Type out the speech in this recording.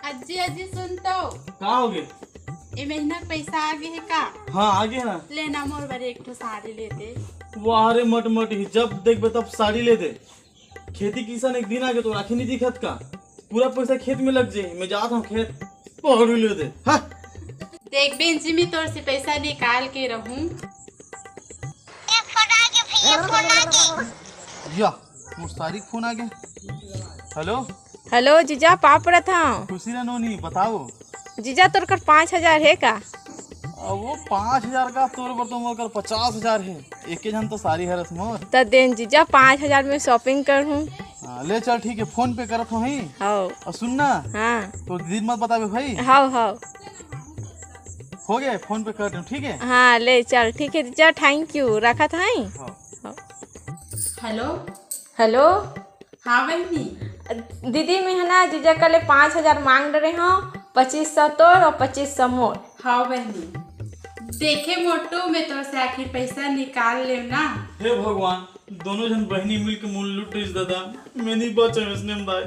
अज्जी अज्जी सुन तो कहाँ हो गए? ये महीना का पैसा आ गए है का? हाँ आगे ना। लेना मोर बारे एक ठो साड़ी लेते। वाह रे मट मट ही जब देख तब साड़ी ले दे। खेती किसान एक दिन आगे तो राखी नहीं दिखत का। पूरा पैसा खेत में लग जाए। मैं जाता हूँ खेत पहाड़ी ले दे। हाँ देख बेंजी में तोर से पैसा निकाल के रहूं। या मुस्तारिक फोन आ गया। हेलो हेलो जीजा पाप रहा था। खुशी ना नोनी बताओ। जीजा तोर कर 5,000 है का? अब वो 5,000 का तोर पर तो मोर 50,000 है। एक के जन तो सारी है रस मोर। तो देन जीजा 5,000 में शॉपिंग कर हूँ। ले चल ठीक है फोन पे करत हूँ ही। हाँ और सुनना हाँ तो दिन मत बतावे भाई। हाँ हाँ हो गया फोन पे कर दूँ ठीक है। हाँ ले चल ठीक है जीजा थैंक यू रखा था। हाँ। हेलो हेलो हाँ बहनी। दीदी मैं है ना जीजा कल 5,000 मांग रहे हो। 2,500 तोर और 2,500 मोर। हाँ बहनी देखे मोटू में तो से आखिर पैसा निकाल ले ना। हे भगवान दोनों जन बहनी मिल के मूल लुट दादा मैं नहीं बचा इसने भाई।